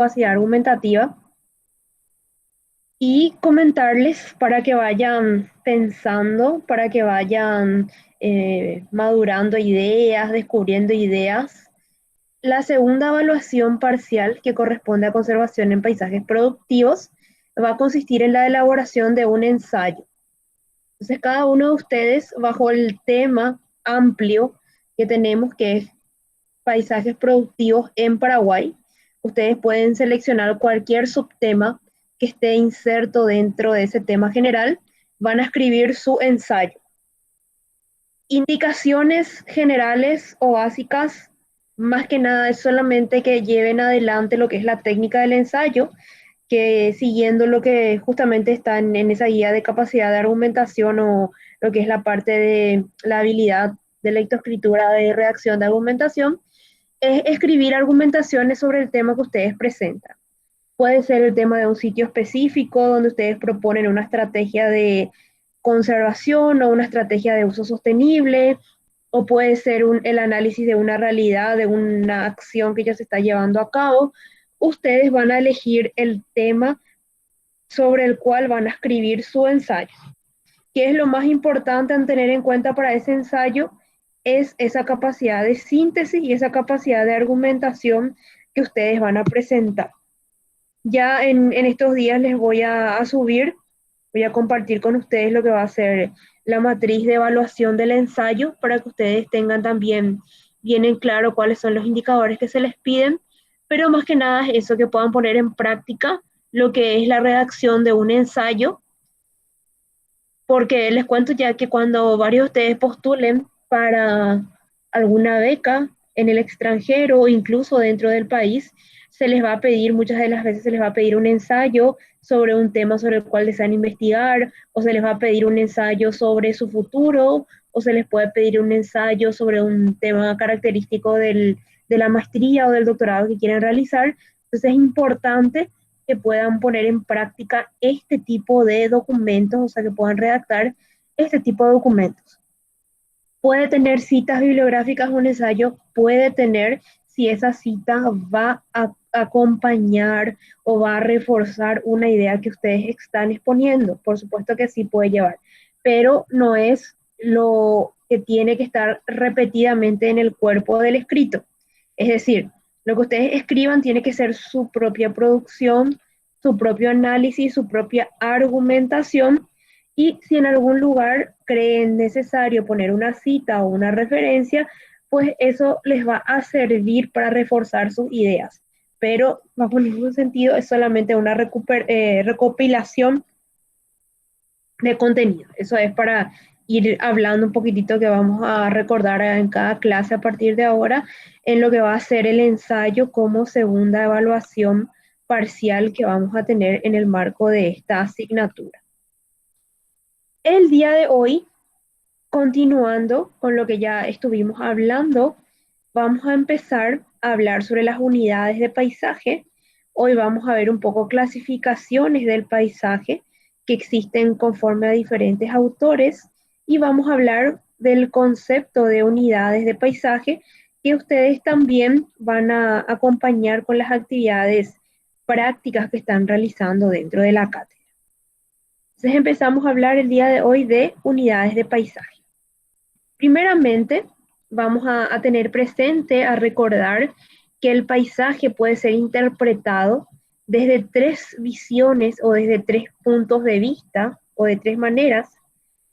capacidad argumentativa y comentarles para que vayan pensando, para que vayan madurando ideas, descubriendo ideas. La segunda evaluación parcial, que corresponde a conservación en paisajes productivos, va a consistir en la elaboración de un ensayo. Entonces, cada uno de ustedes, bajo el tema amplio que tenemos, que es paisajes productivos en Paraguay, ustedes pueden seleccionar cualquier subtema que esté inserto dentro de ese tema general, van a escribir su ensayo. Indicaciones generales o básicas, más que nada es solamente que lleven adelante lo que es la técnica del ensayo, que siguiendo lo que justamente está en esa guía de capacidad de argumentación o lo que es la parte de la habilidad de lectoescritura de redacción de argumentación, es escribir argumentaciones sobre el tema que ustedes presentan. Puede ser el tema de un sitio específico donde ustedes proponen una estrategia de conservación o una estrategia de uso sostenible, o puede ser el análisis de una realidad, de una acción que ya se está llevando a cabo. Ustedes van a elegir el tema sobre el cual van a escribir su ensayo. ¿Qué es lo más importante en tener en cuenta para ese ensayo? Es esa capacidad de síntesis y esa capacidad de argumentación que ustedes van a presentar. Ya en estos días les voy a subir, voy a compartir con ustedes lo que va a ser la matriz de evaluación del ensayo para que ustedes tengan también bien en claro cuáles son los indicadores que se les piden, pero más que nada es eso, que puedan poner en práctica lo que es la redacción de un ensayo, porque les cuento ya que cuando varios de ustedes postulen para alguna beca en el extranjero o incluso dentro del país, se les va a pedir, muchas de las veces se les va a pedir un ensayo sobre un tema sobre el cual desean investigar, o se les va a pedir un ensayo sobre su futuro, o se les puede pedir un ensayo sobre un tema característico de la maestría o del doctorado que quieren realizar. Entonces es importante que puedan poner en práctica este tipo de documentos, o sea, que puedan redactar este tipo de documentos. Puede tener citas bibliográficas un ensayo, puede tener si esa cita va a acompañar o va a reforzar una idea que ustedes están exponiendo. Por supuesto que sí puede llevar, pero no es lo que tiene que estar repetidamente en el cuerpo del escrito. Es decir, lo que ustedes escriban tiene que ser su propia producción, su propio análisis, su propia argumentación, y si en algún lugar creen necesario poner una cita o una referencia, pues eso les va a servir para reforzar sus ideas. Pero bajo ningún sentido es solamente una recopilación de contenido. Eso es para ir hablando un poquitito que vamos a recordar en cada clase a partir de ahora, en lo que va a ser el ensayo como segunda evaluación parcial que vamos a tener en el marco de esta asignatura. El día de hoy, continuando con lo que ya estuvimos hablando, vamos a empezar a hablar sobre las unidades de paisaje. Hoy vamos a ver un poco clasificaciones del paisaje que existen conforme a diferentes autores, y vamos a hablar del concepto de unidades de paisaje que ustedes también van a acompañar con las actividades prácticas que están realizando dentro de la cátedra. Entonces empezamos a hablar el día de hoy de unidades de paisaje. Primeramente, vamos a tener presente, a recordar que el paisaje puede ser interpretado desde tres visiones o desde tres puntos de vista o de tres maneras.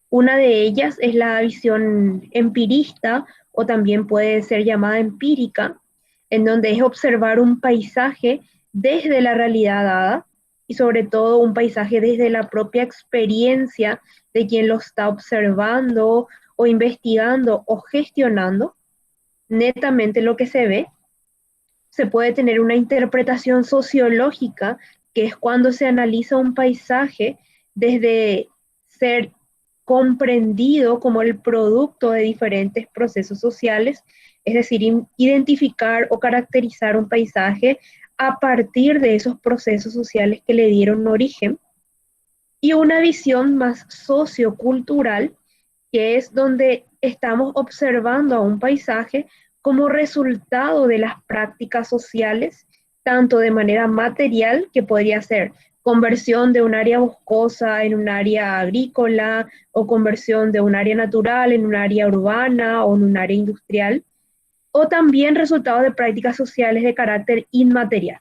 Una de ellas es la visión empirista, o también puede ser llamada empírica, en donde es observar un paisaje desde la realidad dada, y sobre todo un paisaje desde la propia experiencia de quien lo está observando o investigando o gestionando, netamente lo que se ve. Se puede tener una interpretación sociológica, que es cuando se analiza un paisaje desde ser comprendido como el producto de diferentes procesos sociales, es decir, identificar o caracterizar un paisaje a partir de esos procesos sociales que le dieron origen. Y una visión más sociocultural, que es donde estamos observando a un paisaje como resultado de las prácticas sociales, tanto de manera material, que podría ser conversión de un área boscosa en un área agrícola, o conversión de un área natural en un área urbana o en un área industrial, o también resultados de prácticas sociales de carácter inmaterial.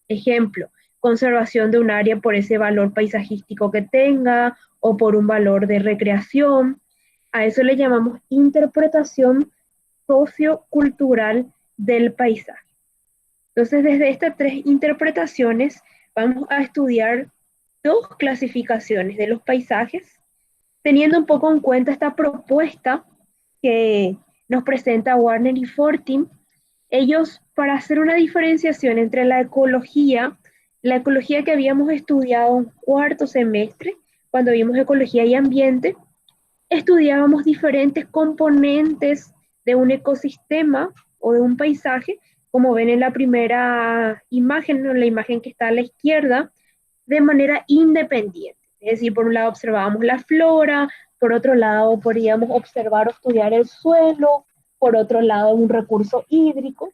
Ejemplo, conservación de un área por ese valor paisajístico que tenga o por un valor de recreación. A eso le llamamos interpretación sociocultural del paisaje. Entonces, desde estas tres interpretaciones vamos a estudiar dos clasificaciones de los paisajes, teniendo un poco en cuenta esta propuesta que nos presenta Warner y Fortin. Ellos, para hacer una diferenciación entre la ecología que habíamos estudiado en cuarto semestre, cuando vimos ecología y ambiente, estudiábamos diferentes componentes de un ecosistema o de un paisaje, como ven en la primera imagen, en la imagen que está a la izquierda, de manera independiente. Es decir, por un lado observábamos la flora, por otro lado podríamos observar o estudiar el suelo, por otro lado un recurso hídrico.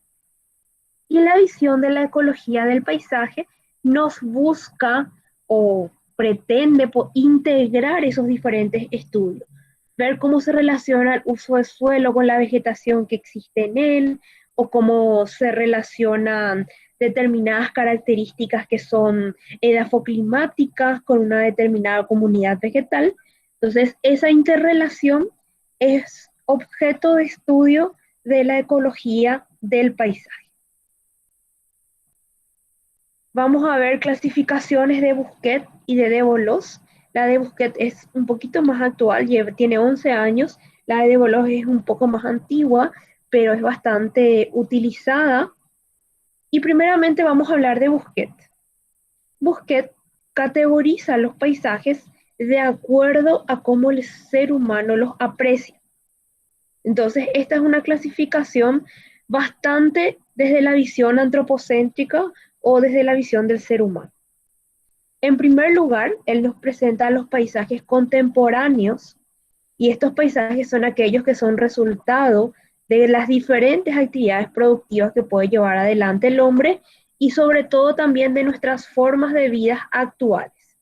Y la visión de la ecología del paisaje nos busca o pretende integrar esos diferentes estudios, ver cómo se relaciona el uso del suelo con la vegetación que existe en él, o cómo se relacionan determinadas características que son edafoclimáticas con una determinada comunidad vegetal. Entonces, esa interrelación es objeto de estudio de la ecología del paisaje. Vamos a ver clasificaciones de Bousquet y de Debolos. La de Bousquet es un poquito más actual, tiene 11 años. La de Debolos es un poco más antigua, pero es bastante utilizada. Y primeramente vamos a hablar de Bousquet. Bousquet categoriza los paisajes de acuerdo a cómo el ser humano los aprecia. Entonces, esta es una clasificación bastante desde la visión antropocéntrica o desde la visión del ser humano. En primer lugar, él nos presenta los paisajes contemporáneos, y estos paisajes son aquellos que son resultado de las diferentes actividades productivas que puede llevar adelante el hombre y sobre todo también de nuestras formas de vida actuales.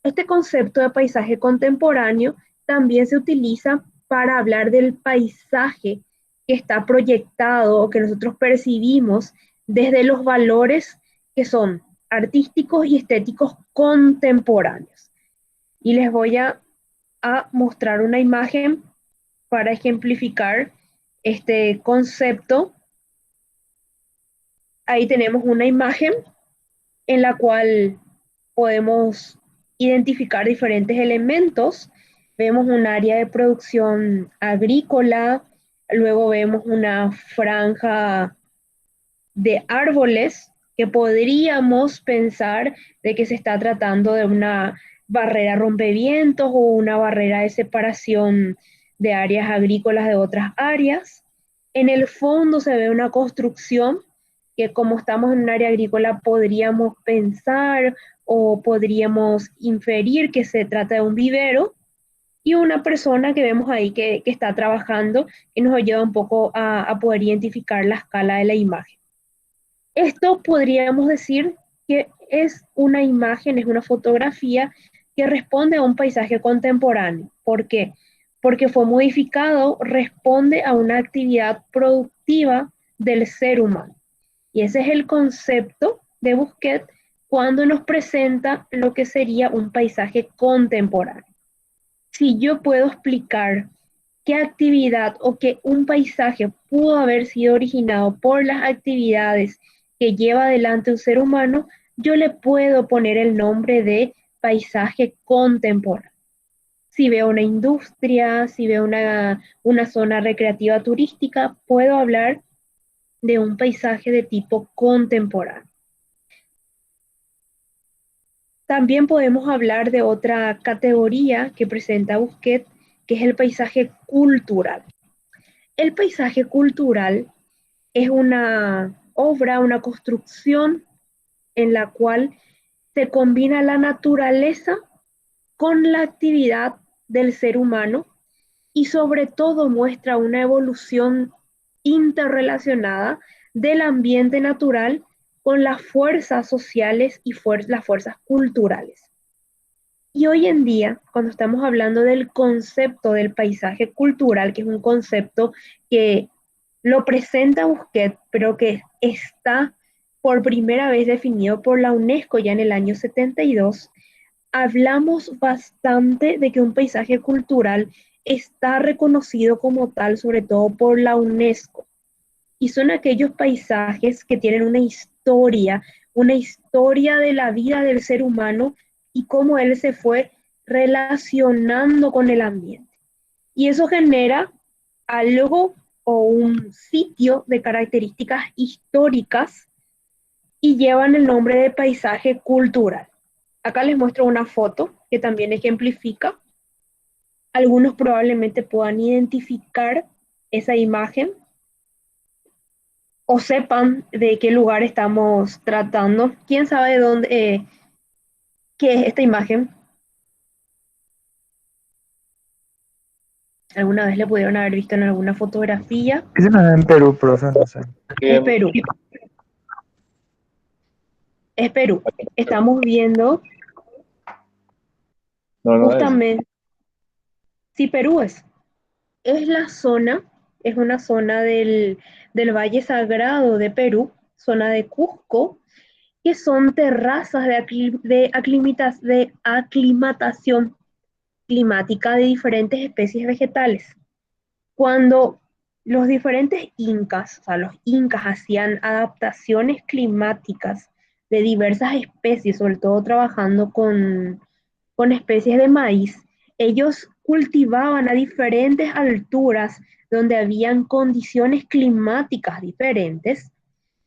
Este concepto de paisaje contemporáneo también se utiliza para hablar del paisaje que está proyectado o que nosotros percibimos desde los valores que son artísticos y estéticos contemporáneos. Y les voy a mostrar una imagen para ejemplificar este concepto. Ahí tenemos una imagen en la cual podemos identificar diferentes elementos. Vemos un área de producción agrícola, luego vemos una franja de árboles que podríamos pensar de que se está tratando de una barrera rompevientos o una barrera de separación de áreas agrícolas de otras áreas. En el fondo se ve una construcción que, como estamos en un área agrícola, podríamos pensar o podríamos inferir que se trata de un vivero, y una persona que vemos ahí que está trabajando, y nos ayuda un poco a poder identificar la escala de la imagen. Esto podríamos decir que es una imagen, es una fotografía que responde a un paisaje contemporáneo. ¿Por qué? Porque fue modificado, responde a una actividad productiva del ser humano. Y ese es el concepto de Bousquet cuando nos presenta lo que sería un paisaje contemporáneo. Si yo puedo explicar qué actividad o que un paisaje pudo haber sido originado por las actividades que lleva adelante un ser humano, yo le puedo poner el nombre de paisaje contemporáneo. Si veo una industria, si veo una zona recreativa turística, puedo hablar de un paisaje de tipo contemporáneo. También podemos hablar de otra categoría que presenta Bousquet, que es el paisaje cultural. El paisaje cultural es una obra, una construcción en la cual se combina la naturaleza con la actividad del ser humano y sobre todo muestra una evolución interrelacionada del ambiente natural con las fuerzas sociales y las fuerzas culturales. Y hoy en día, cuando estamos hablando del concepto del paisaje cultural, que es un concepto que lo presenta Busquet, pero que está por primera vez definido por la UNESCO ya en el año 72, hablamos bastante de que un paisaje cultural está reconocido como tal, sobre todo por la UNESCO. Y son aquellos paisajes que tienen una historia de la vida del ser humano y cómo él se fue relacionando con el ambiente. Y eso genera algo o un sitio de características históricas y llevan el nombre de paisaje cultural. Acá les muestro una foto que también ejemplifica. Algunos probablemente puedan identificar esa imagen o sepan de qué lugar estamos tratando. ¿Quién sabe de dónde, qué es esta imagen? ¿Alguna vez le pudieron haber visto en alguna fotografía? Eso no es en Perú, profe, no sé. Es Perú, es Perú. Estamos viendo No, no es. justamente, sí, Perú es la zona, es una zona del Valle Sagrado de Perú, zona de Cusco, que son terrazas de aclimatación climática de diferentes especies vegetales. Cuando los diferentes incas, o sea, los incas hacían adaptaciones climáticas de diversas especies, sobre todo trabajando con especies de maíz, ellos cultivaban a diferentes alturas donde habían condiciones climáticas diferentes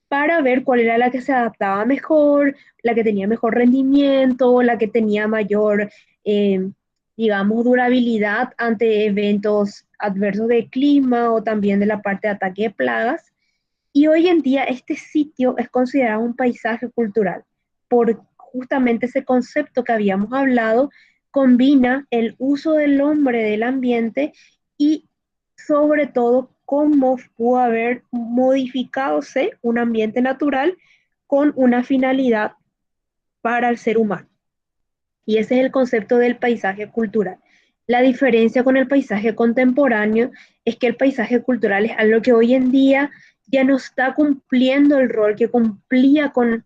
para ver cuál era la que se adaptaba mejor, la que tenía mejor rendimiento, la que tenía mayor, eh, digamos, durabilidad ante eventos adversos de clima o también de la parte de ataque de plagas. Y hoy en día este sitio es considerado un paisaje cultural por justamente ese concepto que habíamos hablado, combina el uso del hombre del ambiente y sobre todo cómo pudo haber modificadose un ambiente natural con una finalidad para el ser humano. Y ese es el concepto del paisaje cultural. La diferencia con el paisaje contemporáneo es que el paisaje cultural es algo que hoy en día ya no está cumpliendo el rol que cumplía con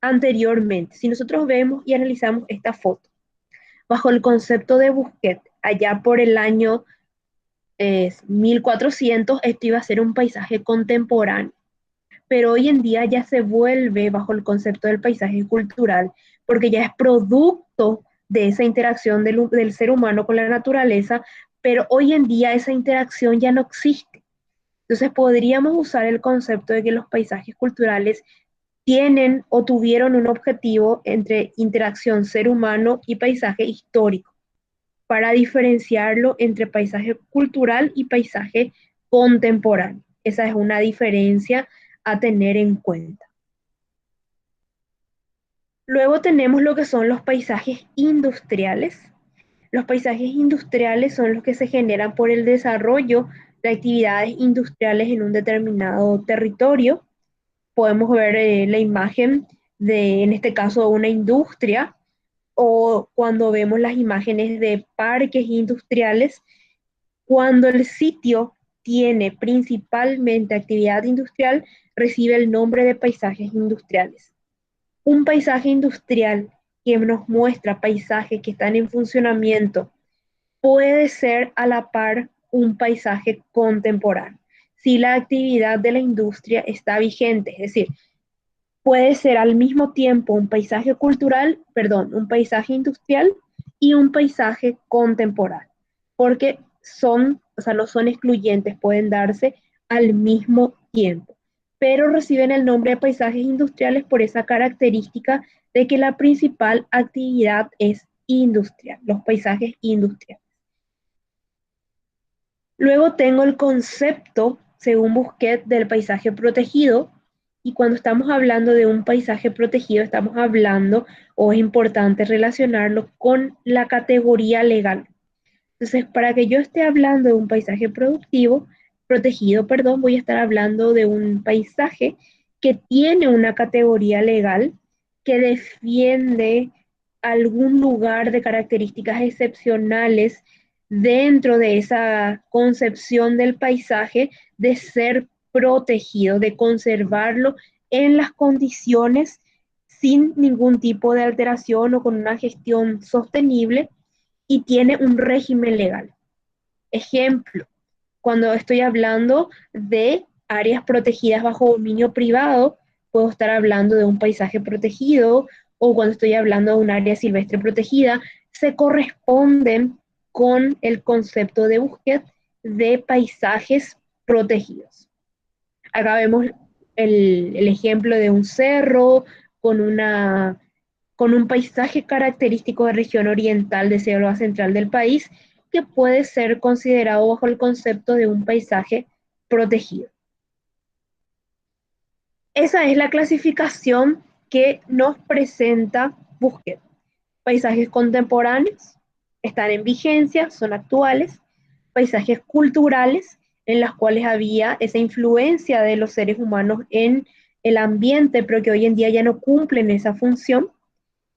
anteriormente. Si nosotros vemos y analizamos esta foto, bajo el concepto de Busquet, allá por el año 1400, esto iba a ser un paisaje contemporáneo, pero hoy en día ya se vuelve bajo el concepto del paisaje cultural, porque ya es producto de esa interacción del ser humano con la naturaleza, pero hoy en día esa interacción ya no existe. Entonces podríamos usar el concepto de que los paisajes culturales tienen o tuvieron un objetivo entre interacción ser humano y paisaje histórico, para diferenciarlo entre paisaje cultural y paisaje contemporáneo. Esa es una diferencia a tener en cuenta. Luego tenemos lo que son los paisajes industriales. Los paisajes industriales son los que se generan por el desarrollo de actividades industriales en un determinado territorio. Podemos ver la imagen de, en este caso, una industria, o cuando vemos las imágenes de parques industriales, cuando el sitio tiene principalmente actividad industrial, recibe el nombre de paisajes industriales. Un paisaje industrial que nos muestra paisajes que están en funcionamiento puede ser a la par un paisaje contemporáneo, si la actividad de la industria está vigente, es decir, puede ser al mismo tiempo un paisaje cultural, perdón, un paisaje industrial y un paisaje contemporáneo, porque son, o sea, no son excluyentes, pueden darse al mismo tiempo, pero reciben el nombre de paisajes industriales por esa característica de que la principal actividad es industrial, los paisajes industriales. Luego tengo el concepto, según Busquet, del paisaje protegido. Y cuando estamos hablando de un paisaje protegido, estamos hablando, o es importante relacionarlo con la categoría legal. Entonces, para que yo esté hablando de un paisaje protegido, perdón, voy a estar hablando de un paisaje que tiene una categoría legal que defiende algún lugar de características excepcionales dentro de esa concepción del paisaje de ser protegido, de conservarlo en las condiciones sin ningún tipo de alteración o con una gestión sostenible y tiene un régimen legal. Ejemplo, cuando estoy hablando de áreas protegidas bajo dominio privado, puedo estar hablando de un paisaje protegido o cuando estoy hablando de un área silvestre protegida, se corresponden con el concepto de búsqueda de paisajes protegidos. Acá vemos el ejemplo de un cerro con, una, con un paisaje característico de región oriental de selva central del país que puede ser considerado bajo el concepto de un paisaje protegido. Esa es la clasificación que nos presenta Búsqueda. Paisajes contemporáneos están en vigencia, son actuales. Paisajes culturales en los cuales había esa influencia de los seres humanos en el ambiente, pero que hoy en día ya no cumplen esa función.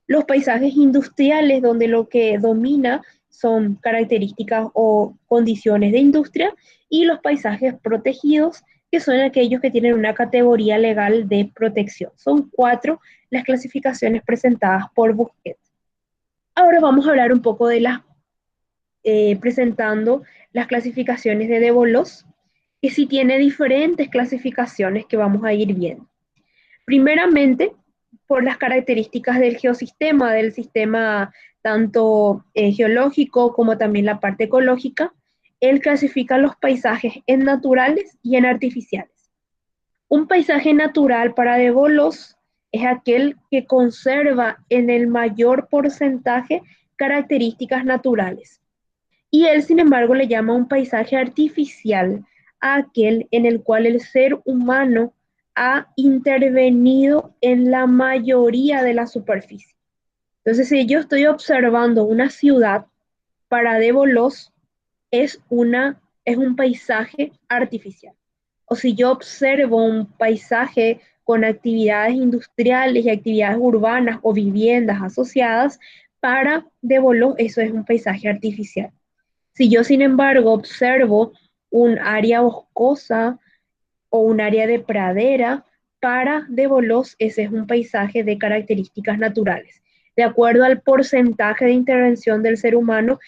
Los paisajes industriales, donde lo que domina son características o condiciones de industria, y los paisajes protegidos, que son aquellos que tienen una categoría legal de protección. Son 4 las clasificaciones presentadas por Busquets. Ahora vamos a hablar un poco de las, presentando las clasificaciones de Debolos, que sí tiene diferentes clasificaciones que vamos a ir viendo. Primeramente, por las características del geosistema, del sistema tanto geológico como también la parte ecológica, él clasifica los paisajes en naturales y en artificiales. Un paisaje natural para De Bolos es aquel que conserva en el mayor porcentaje características naturales. Y él, sin embargo, le llama un paisaje artificial a aquel en el cual el ser humano ha intervenido en la mayoría de la superficie. Entonces, si yo estoy observando una ciudad, para De Bolos es un paisaje artificial. O si yo observo un paisaje con actividades industriales y actividades urbanas o viviendas asociadas, para De Bolos eso es un paisaje artificial. Si yo, sin embargo, observo un área boscosa o un área de pradera, para De Bolos ese es un paisaje de características naturales. De acuerdo al porcentaje de intervención del ser humano,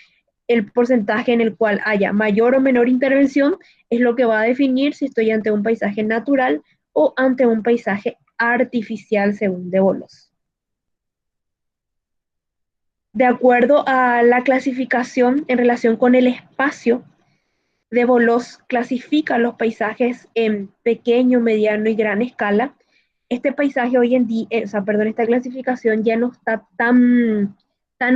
el porcentaje en el cual haya mayor o menor intervención es lo que va a definir si estoy ante un paisaje natural o ante un paisaje artificial según De Bolos. De acuerdo a la clasificación en relación con el espacio, De Bolos clasifica los paisajes en pequeño, mediano y gran escala. Este paisaje hoy en día, esta clasificación ya no está tan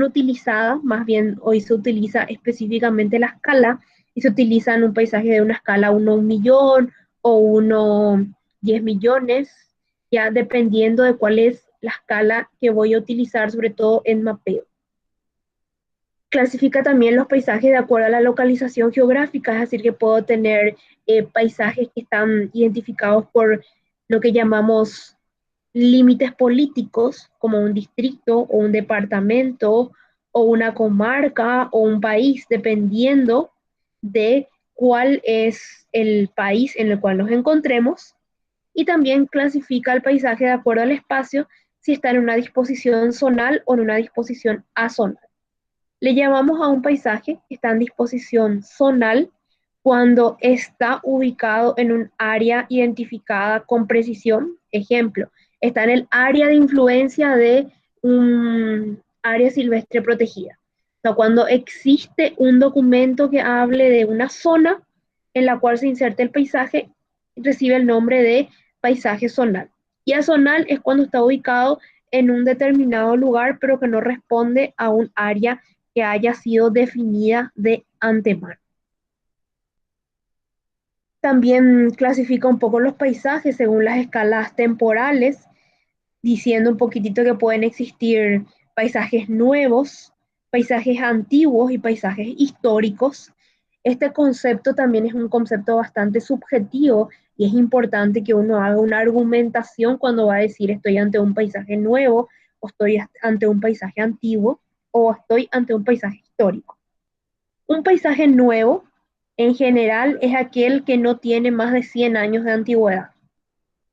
utilizada, más bien hoy se utiliza específicamente la escala y se utiliza en un paisaje de una escala 1 a 1 millón o 1 a 10 millones, ya dependiendo de cuál es la escala que voy a utilizar, sobre todo en mapeo. Clasifica también los paisajes de acuerdo a la localización geográfica, es decir, que puedo tener paisajes que están identificados por lo que llamamos límites políticos, como un distrito o un departamento o una comarca o un país, dependiendo de cuál es el país en el cual nos encontremos. Y también clasifica el paisaje de acuerdo al espacio, si está en una disposición zonal o en una disposición azonal. Le llamamos a un paisaje que está en disposición zonal cuando está ubicado en un área identificada con precisión. Ejemplo, está en el área de influencia de un área silvestre protegida. O sea, cuando existe un documento que hable de una zona en la cual se inserta el paisaje, recibe el nombre de paisaje zonal. Y azonal es cuando está ubicado en un determinado lugar, pero que no responde a un área que haya sido definida de antemano. También clasifica un poco los paisajes según las escalas temporales, diciendo un poquitito que pueden existir paisajes nuevos, paisajes antiguos y paisajes históricos. Este concepto también es un concepto bastante subjetivo y es importante que uno haga una argumentación cuando va a decir estoy ante un paisaje nuevo, o estoy ante un paisaje antiguo, o estoy ante un paisaje histórico. Un paisaje nuevo, en general, es aquel que no tiene más de 100 años de antigüedad.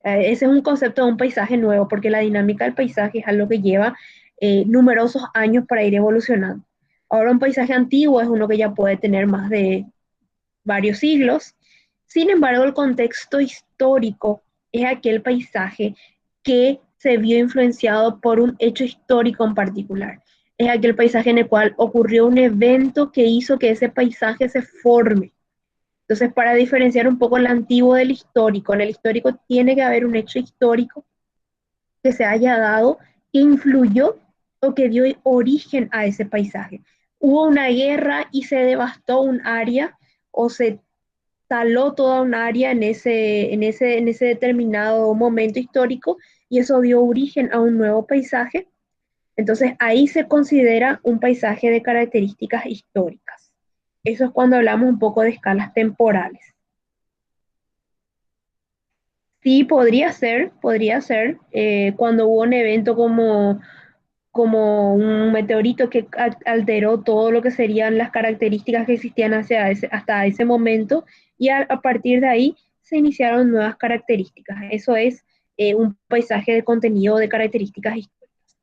Ese es un concepto de un paisaje nuevo, porque la dinámica del paisaje es algo que lleva numerosos años para ir evolucionando. Ahora, un paisaje antiguo es uno que ya puede tener más de varios siglos. Sin embargo, el contexto histórico es aquel paisaje que se vio influenciado por un hecho histórico en particular. Es aquel paisaje en el cual ocurrió un evento que hizo que ese paisaje se forme. Entonces, para diferenciar un poco el antiguo del histórico, en el histórico tiene que haber un hecho histórico que se haya dado, que influyó o que dio origen a ese paisaje. Hubo una guerra y se devastó un área o se taló toda un área en ese determinado momento histórico y eso dio origen a un nuevo paisaje. Entonces ahí se considera un paisaje de características históricas. Eso es cuando hablamos un poco de escalas temporales. Sí, podría ser cuando hubo un evento como un meteorito que alteró todo lo que serían las características que existían hasta ese momento y a partir de ahí se iniciaron nuevas características. Eso es un paisaje de contenido de características históricas.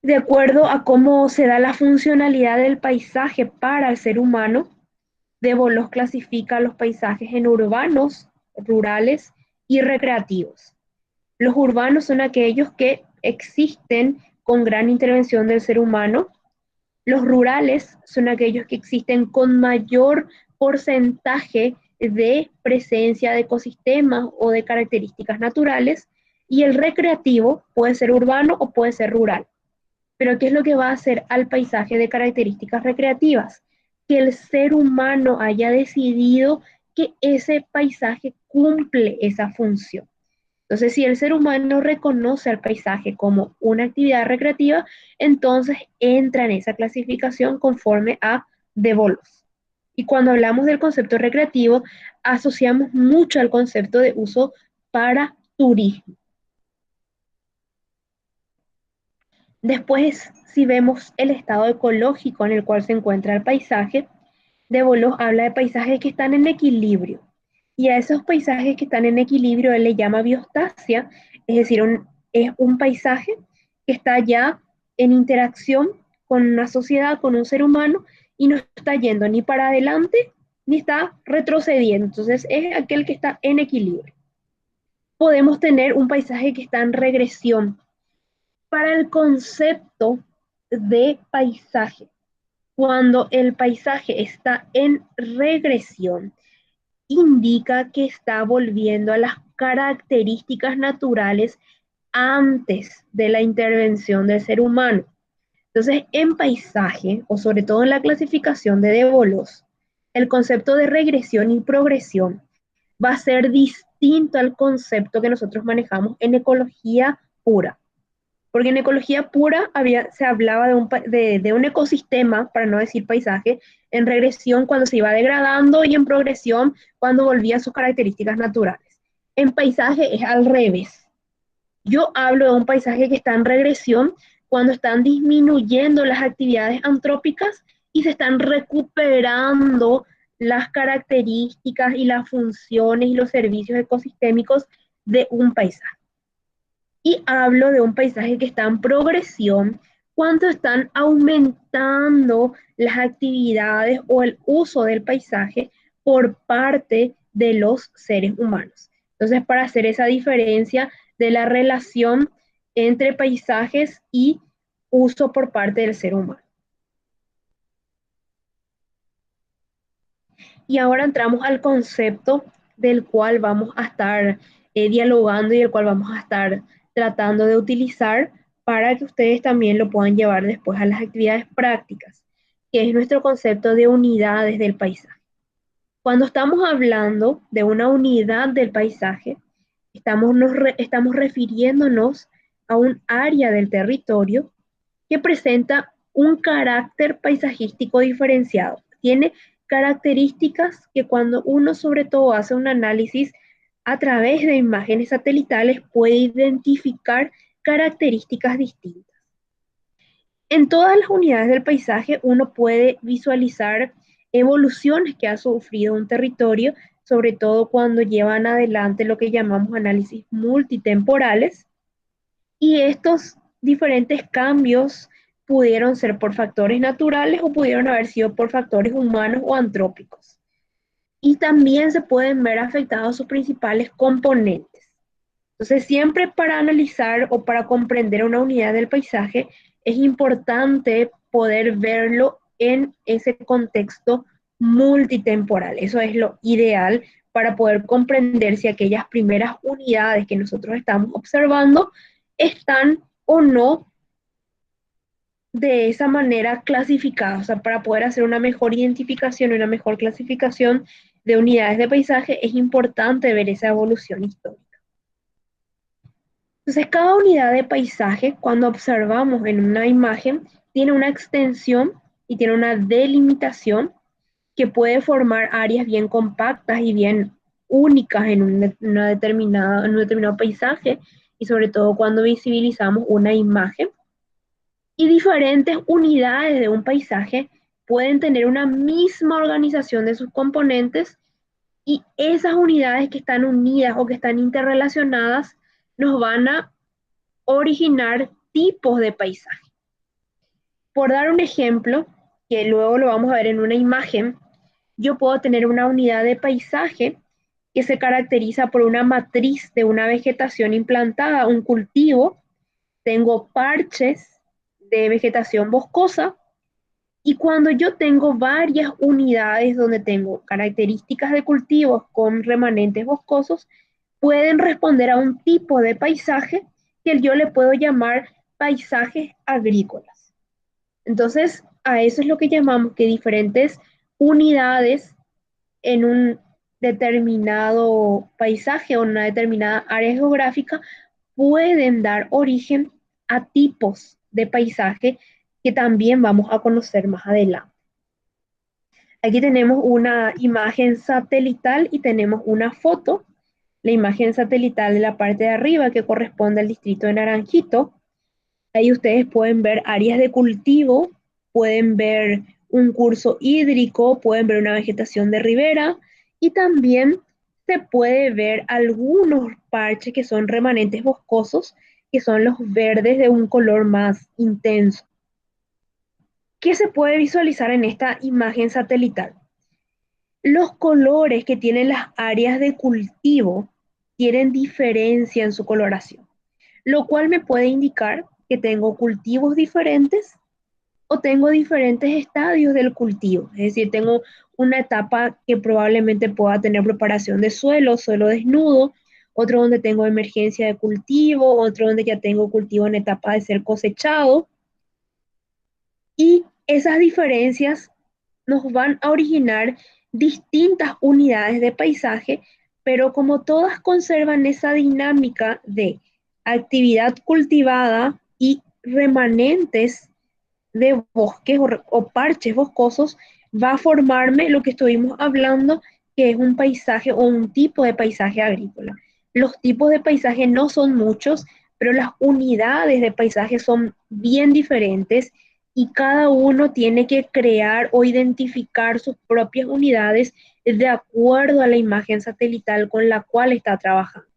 De acuerdo a cómo se da la funcionalidad del paisaje para el ser humano, Devolos clasifica los paisajes en urbanos, rurales y recreativos. Los urbanos son aquellos que existen con gran intervención del ser humano. Los rurales son aquellos que existen con mayor porcentaje de presencia de ecosistemas o de características naturales. Y el recreativo puede ser urbano o puede ser rural. Pero ¿qué es lo que va a hacer al paisaje de características recreativas? Que el ser humano haya decidido que ese paisaje cumple esa función. Entonces, si el ser humano reconoce al paisaje como una actividad recreativa, entonces entra en esa clasificación conforme a Devolos. Y cuando hablamos del concepto recreativo, asociamos mucho al concepto de uso para turismo. Después, si vemos el estado ecológico en el cual se encuentra el paisaje, De Bolos habla de paisajes que están en equilibrio. Y a esos paisajes que están en equilibrio él le llama biostasia, es decir, es un paisaje que está ya en interacción con una sociedad, con un ser humano, y no está yendo ni para adelante ni está retrocediendo. Entonces es aquel que está en equilibrio. Podemos tener un paisaje que está en regresión. Para el concepto de paisaje, cuando el paisaje está en regresión, indica que está volviendo a las características naturales antes de la intervención del ser humano. Entonces, en paisaje, o sobre todo en la clasificación de Devolos, el concepto de regresión y progresión va a ser distinto al concepto que nosotros manejamos en ecología pura. Porque en ecología pura se hablaba de un ecosistema, para no decir paisaje, en regresión cuando se iba degradando y en progresión cuando volvía a sus características naturales. En paisaje es al revés. Yo hablo de un paisaje que está en regresión cuando están disminuyendo las actividades antrópicas y se están recuperando las características y las funciones y los servicios ecosistémicos de un paisaje. Y hablo de un paisaje que está en progresión cuando están aumentando las actividades o el uso del paisaje por parte de los seres humanos. Entonces, para hacer esa diferencia de la relación entre paisajes y uso por parte del ser humano. Y ahora entramos al concepto del cual vamos a estar dialogando y el cual vamos a estar tratando de utilizar para que ustedes también lo puedan llevar después a las actividades prácticas, que es nuestro concepto de unidades del paisaje. Cuando estamos hablando de una unidad del paisaje, estamos refiriéndonos a un área del territorio que presenta un carácter paisajístico diferenciado. Tiene características que cuando uno sobre todo hace un análisis a través de imágenes satelitales puede identificar características distintas. En todas las unidades del paisaje uno puede visualizar evoluciones que ha sufrido un territorio, sobre todo cuando llevan adelante lo que llamamos análisis multitemporales, y estos diferentes cambios pudieron ser por factores naturales o pudieron haber sido por factores humanos o antrópicos. Y también se pueden ver afectados sus principales componentes. Entonces, siempre para analizar o para comprender una unidad del paisaje, es importante poder verlo en ese contexto multitemporal. Eso es lo ideal para poder comprender si aquellas primeras unidades que nosotros estamos observando están o no de esa manera clasificadas. O sea, para poder hacer una mejor identificación y una mejor clasificación de unidades de paisaje, es importante ver esa evolución histórica. Entonces, cada unidad de paisaje, cuando observamos en una imagen, tiene una extensión y tiene una delimitación que puede formar áreas bien compactas y bien únicas en en un determinado paisaje, y sobre todo cuando visibilizamos una imagen. Y diferentes unidades de un paisaje pueden tener una misma organización de sus componentes, y esas unidades que están unidas o que están interrelacionadas nos van a originar tipos de paisaje. Por dar un ejemplo, que luego lo vamos a ver en una imagen, yo puedo tener una unidad de paisaje que se caracteriza por una matriz de una vegetación implantada, un cultivo, tengo parches de vegetación boscosa, y cuando yo tengo varias unidades donde tengo características de cultivos con remanentes boscosos, pueden responder a un tipo de paisaje que yo le puedo llamar paisajes agrícolas. Entonces, a eso es lo que llamamos que diferentes unidades en un determinado paisaje o en una determinada área geográfica pueden dar origen a tipos de paisaje que también vamos a conocer más adelante. Aquí tenemos una imagen satelital y tenemos una foto. La imagen satelital de la parte de arriba que corresponde al distrito de Naranjito. Ahí ustedes pueden ver áreas de cultivo, pueden ver un curso hídrico, pueden ver una vegetación de ribera, y también se puede ver algunos parches que son remanentes boscosos, que son los verdes de un color más intenso. ¿Qué se puede visualizar en esta imagen satelital? Los colores que tienen las áreas de cultivo tienen diferencia en su coloración, lo cual me puede indicar que tengo cultivos diferentes o tengo diferentes estadios del cultivo. Es decir, tengo una etapa que probablemente pueda tener preparación de suelo, suelo desnudo, otro donde tengo emergencia de cultivo, otro donde ya tengo cultivo en etapa de ser cosechado. Y esas diferencias nos van a originar distintas unidades de paisaje, pero como todas conservan esa dinámica de actividad cultivada y remanentes de bosques o parches boscosos, va a formarme lo que estuvimos hablando, que es un paisaje o un tipo de paisaje agrícola. Los tipos de paisaje no son muchos, pero las unidades de paisaje son bien diferentes, y cada uno tiene que crear o identificar sus propias unidades de acuerdo a la imagen satelital con la cual está trabajando.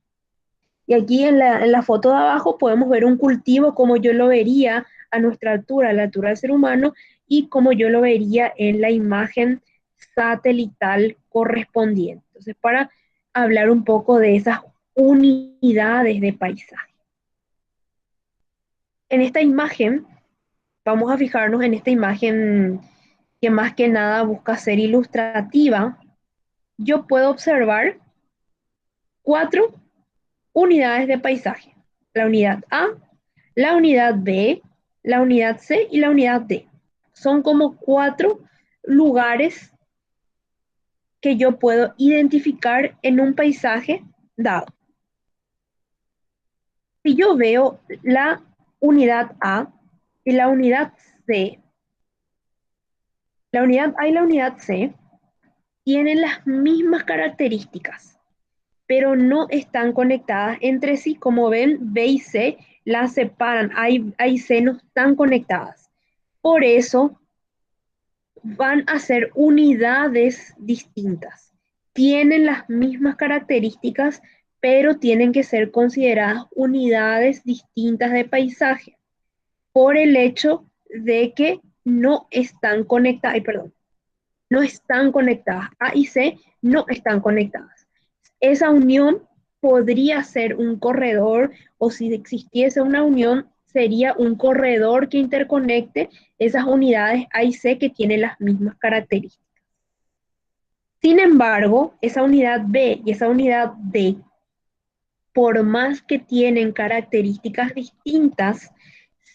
Y aquí en la foto de abajo podemos ver un cultivo como yo lo vería a nuestra altura, a la altura del ser humano, y como yo lo vería en la imagen satelital correspondiente. Entonces, para hablar un poco de esas unidades de paisaje. En esta imagen, vamos a fijarnos en esta imagen que más que nada busca ser ilustrativa. Yo puedo observar cuatro unidades de paisaje: la unidad A, la unidad B, la unidad C y la unidad D. Son como cuatro lugares que yo puedo identificar en un paisaje dado. Si yo veo la unidad A y la unidad C, la unidad A y la unidad C, tienen las mismas características, pero no están conectadas entre sí. Como ven, B y C las separan, A y C no están conectadas. Por eso van a ser unidades distintas. Tienen las mismas características, pero tienen que ser consideradas unidades distintas de paisaje por el hecho de que no están conectadas, ay, perdón, no están conectadas. A y C no están conectadas. Esa unión podría ser un corredor, o si existiese una unión, sería un corredor que interconecte esas unidades A y C que tienen las mismas características. Sin embargo, esa unidad B y esa unidad D, por más que tienen características distintas,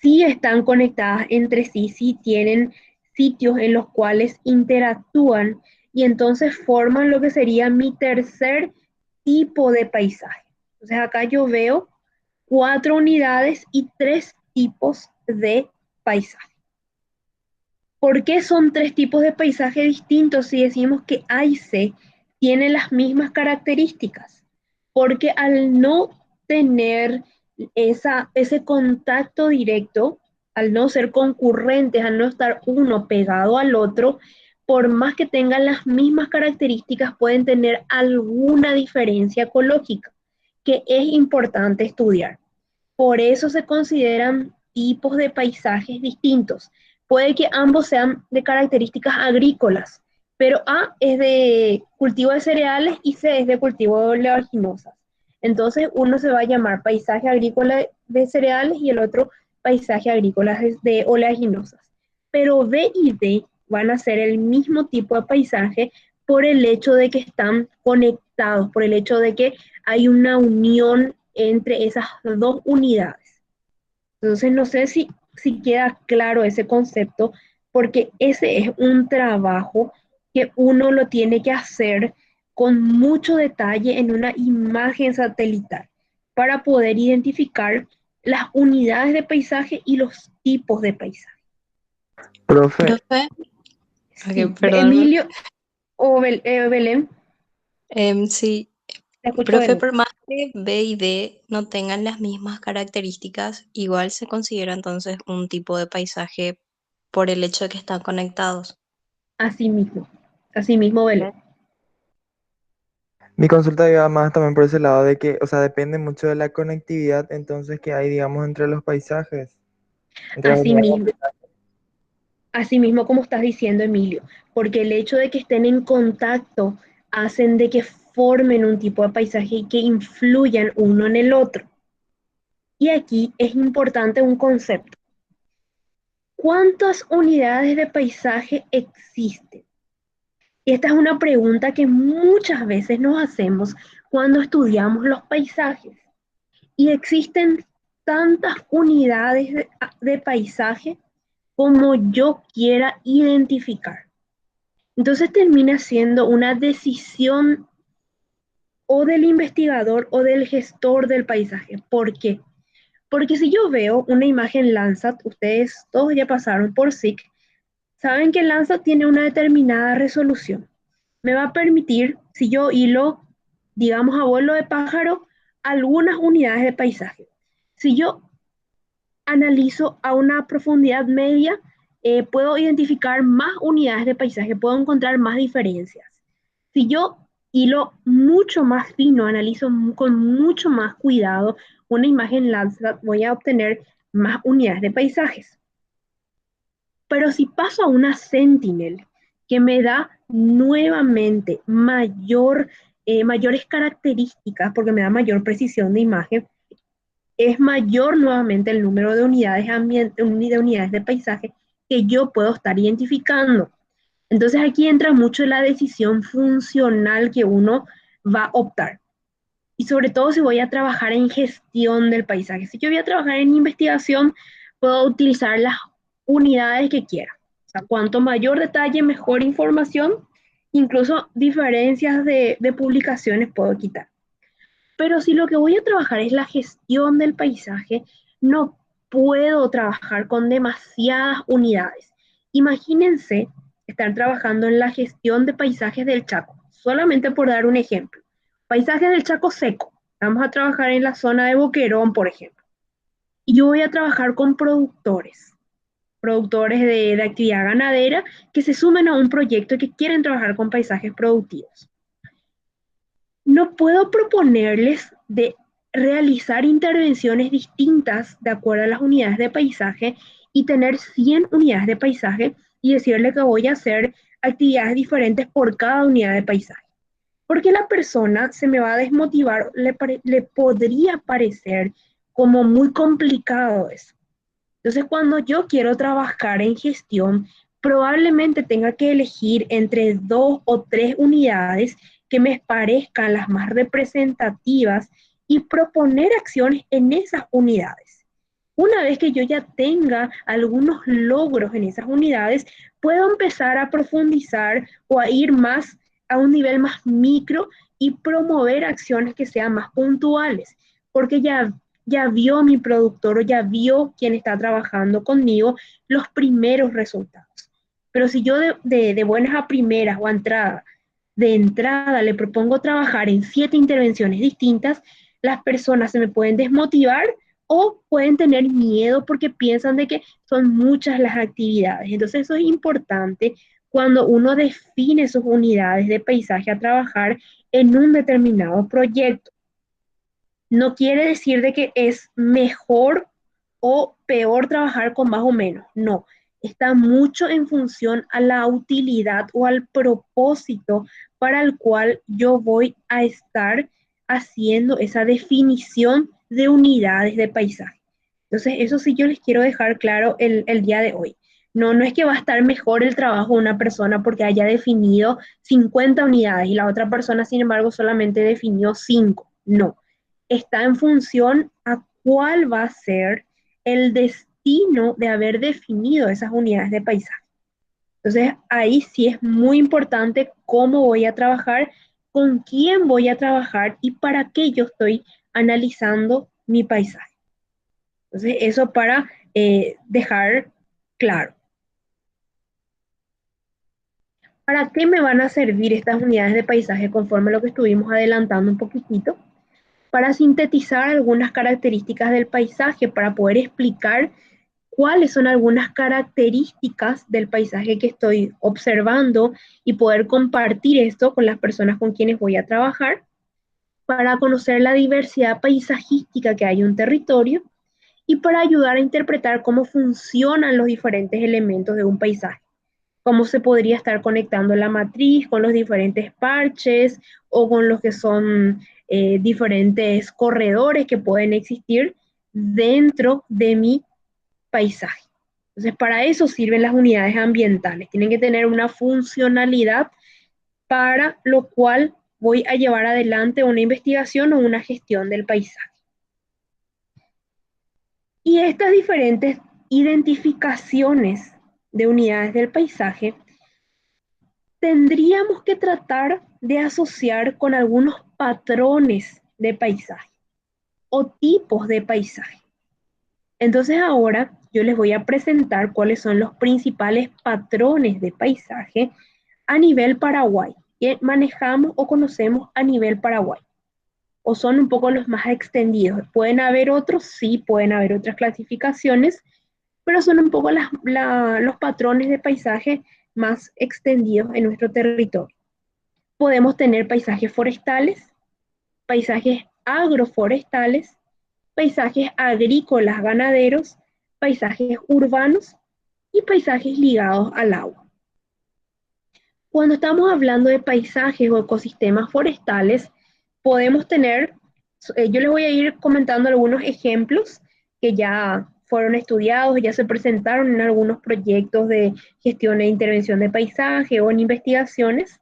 sí están conectadas entre sí, sí tienen sitios en los cuales interactúan y entonces forman lo que sería mi tercer tipo de paisaje. Entonces acá yo veo 4 unidades y 3 tipos de paisaje. ¿Por qué son 3 tipos de paisaje distintos si decimos que A y C tienen las mismas características? Porque al no tener ese contacto directo, al no ser concurrentes, al no estar uno pegado al otro, por más que tengan las mismas características, pueden tener alguna diferencia ecológica que es importante estudiar. Por eso se consideran tipos de paisajes distintos. Puede que ambos sean de características agrícolas, pero A es de cultivo de cereales y C es de cultivo de oleaginosas. Entonces uno se va a llamar paisaje agrícola de cereales y el otro paisaje agrícola de oleaginosas. Pero B y D van a ser el mismo tipo de paisaje por el hecho de que están conectados, por el hecho de que hay una unión entre esas 2 unidades. Entonces, no sé si queda claro ese concepto, porque ese es un trabajo que uno lo tiene que hacer con mucho detalle en una imagen satelital para poder identificar las unidades de paisaje y los tipos de paisaje. Profe, Profe, Sí, ok, perdón. Emilio o Belén, Sí, te escucho profe, Belén. por más que B y D no tengan las mismas características, igual se considera entonces un tipo de paisaje por el hecho de que están conectados. Así mismo Belén. mi consulta iba más también por ese lado de que, o sea, depende mucho de la conectividad entonces que hay, digamos, entre los paisajes, entre las Así unidades. mismo. Así mismo como estás diciendo, Emilio, porque el hecho de que estén en contacto hacen de que formen un tipo de paisaje y que influyan uno en el otro. Y aquí es importante un concepto. ¿Cuántas unidades de paisaje existen? Y esta es una pregunta que muchas veces nos hacemos cuando estudiamos los paisajes. Y existen tantas unidades de paisaje como yo quiera identificar. Entonces termina siendo una decisión o del investigador o del gestor del paisaje. ¿Por qué? Porque si yo veo una imagen Landsat, ustedes todos ya pasaron por SIC, saben que Landsat tiene una determinada resolución. Me va a permitir, si yo hilo, digamos a vuelo de pájaro, algunas unidades de paisaje. Si yo analizo a una profundidad media, puedo identificar más unidades de paisaje, puedo encontrar más diferencias. Si yo hilo mucho más fino, analizo con mucho más cuidado una imagen Landsat, voy a obtener más unidades de paisajes. Pero si paso a una Sentinel, que me da nuevamente mayores características, porque me da mayor precisión de imagen, es mayor nuevamente el número de unidades de paisaje que yo puedo estar identificando. Entonces aquí entra mucho la decisión funcional que uno va a optar. Y sobre todo si voy a trabajar en gestión del paisaje. Si yo voy a trabajar en investigación, puedo utilizar las unidades que quiera. O sea, cuanto mayor detalle, mejor información. Incluso diferencias de publicaciones puedo quitar. Pero si lo que voy a trabajar es la gestión del paisaje, no puedo trabajar con demasiadas unidades. Imagínense están trabajando en la gestión de paisajes del Chaco, solamente por dar un ejemplo. Paisajes del Chaco seco. Vamos a trabajar en la zona de Boquerón, por ejemplo. Y yo voy a trabajar con productores de actividad ganadera que se sumen a un proyecto y que quieren trabajar con paisajes productivos. No puedo proponerles de realizar intervenciones distintas de acuerdo a las unidades de paisaje y tener 100 unidades de paisaje y decirle que voy a hacer actividades diferentes por cada unidad de paisaje. Porque la persona se me va a desmotivar, le podría parecer como muy complicado eso. Entonces, cuando yo quiero trabajar en gestión, probablemente tenga que elegir entre 2 o 3 unidades que me parezcan las más representativas y proponer acciones en esas unidades. Una vez que yo ya tenga algunos logros en esas unidades, puedo empezar a profundizar o a ir más a un nivel más micro y promover acciones que sean más puntuales, porque ya vio mi productor o ya vio quien está trabajando conmigo los primeros resultados. Pero si yo de buenas a primeras o a entrada, de entrada le propongo trabajar en 7 intervenciones distintas, las personas se me pueden desmotivar o pueden tener miedo porque piensan de que son muchas las actividades. Entonces eso es importante cuando uno define sus unidades de paisaje a trabajar en un determinado proyecto. No quiere decir de que es mejor o peor trabajar con más o menos. No, está mucho en función a la utilidad o al propósito para el cual yo voy a estar haciendo esa definición de unidades de paisaje. Entonces, eso sí yo les quiero dejar claro el día de hoy. No, no es que va a estar mejor el trabajo de una persona porque haya definido 50 unidades y la otra persona, sin embargo, solamente definió 5. No, está en función a cuál va a ser el destino de haber definido esas unidades de paisaje. Entonces, ahí sí es muy importante cómo voy a trabajar, con quién voy a trabajar y para qué yo estoy analizando mi paisaje. Entonces, eso para dejar claro. ¿Para qué me van a servir estas unidades de paisaje conforme a lo que estuvimos adelantando un poquitito? Para sintetizar algunas características del paisaje, para poder explicar cuáles son algunas características del paisaje que estoy observando y poder compartir esto con las personas con quienes voy a trabajar, para conocer la diversidad paisajística que hay en un territorio y para ayudar a interpretar cómo funcionan los diferentes elementos de un paisaje, cómo se podría estar conectando la matriz con los diferentes parches o con los que son diferentes corredores que pueden existir dentro de mi paisaje. Entonces, para eso sirven las unidades ambientales. Tienen que tener una funcionalidad para lo cual voy a llevar adelante una investigación o una gestión del paisaje. Y estas diferentes identificaciones de unidades del paisaje tendríamos que tratar de asociar con algunos patrones de paisaje o tipos de paisaje. Entonces ahora yo les voy a presentar cuáles son los principales patrones de paisaje a nivel Paraguay, que manejamos o conocemos a nivel Paraguay, o son un poco los más extendidos. Pueden haber otros, sí, pueden haber otras clasificaciones, pero son un poco los patrones de paisaje más extendidos en nuestro territorio. Podemos tener paisajes forestales, paisajes agroforestales, paisajes agrícolas ganaderos, paisajes urbanos y paisajes ligados al agua. Cuando estamos hablando de paisajes o ecosistemas forestales, podemos tener, yo les voy a ir comentando algunos ejemplos que ya fueron estudiados, ya se presentaron en algunos proyectos de gestión e intervención de paisaje o en investigaciones.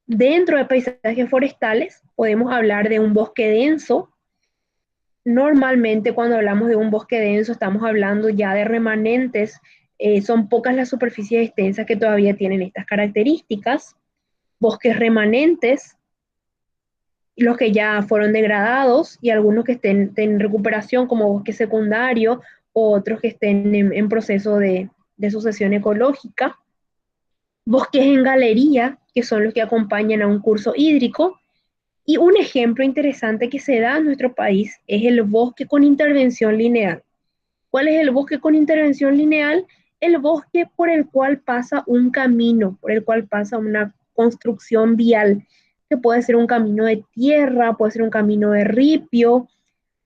Dentro de paisajes forestales podemos hablar de un bosque denso. Normalmente cuando hablamos de un bosque denso estamos hablando ya de remanentes, son pocas las superficies extensas que todavía tienen estas características. Bosques remanentes, los que ya fueron degradados y algunos que estén en recuperación como bosque secundario o otros que estén en proceso de sucesión ecológica. bosques en galería, que son los que acompañan a un curso hídrico, y un ejemplo interesante que se da en nuestro país es el bosque con intervención lineal. ¿Cuál es el bosque con intervención lineal? El bosque por el cual pasa un camino, por el cual pasa una construcción vial, que puede ser un camino de tierra, puede ser un camino de ripio,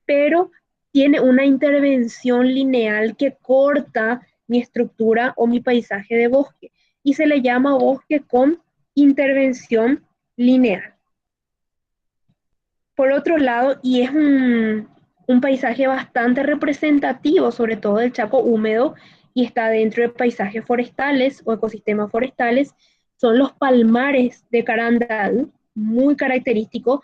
pero tiene una intervención lineal que corta mi estructura o mi paisaje de bosque y se le llama bosque con intervención lineal. Por otro lado, y es un paisaje bastante representativo, sobre todo del Chaco húmedo, y está dentro de paisajes forestales o ecosistemas forestales, son los palmares de Carandal, muy característicos,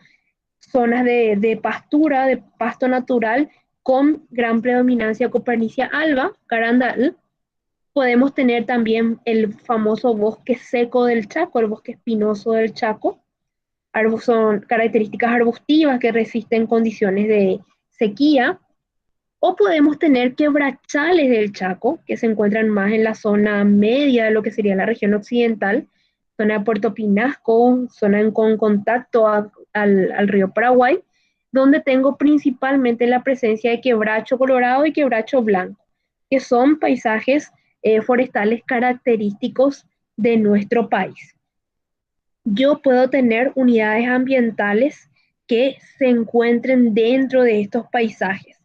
zonas de pastura, de pasto natural, con gran predominancia Copernicia alba, Carandal. Podemos tener también el famoso bosque seco del Chaco, el bosque espinoso del Chaco, son características arbustivas que resisten condiciones de sequía, o podemos tener quebrachales del Chaco, que se encuentran más en la zona media de lo que sería la región occidental, zona de Puerto Pinasco, zona con contacto al río Paraguay, donde tengo principalmente la presencia de quebracho colorado y quebracho blanco, que son paisajes forestales característicos de nuestro país. Yo puedo tener unidades ambientales que se encuentren dentro de estos paisajes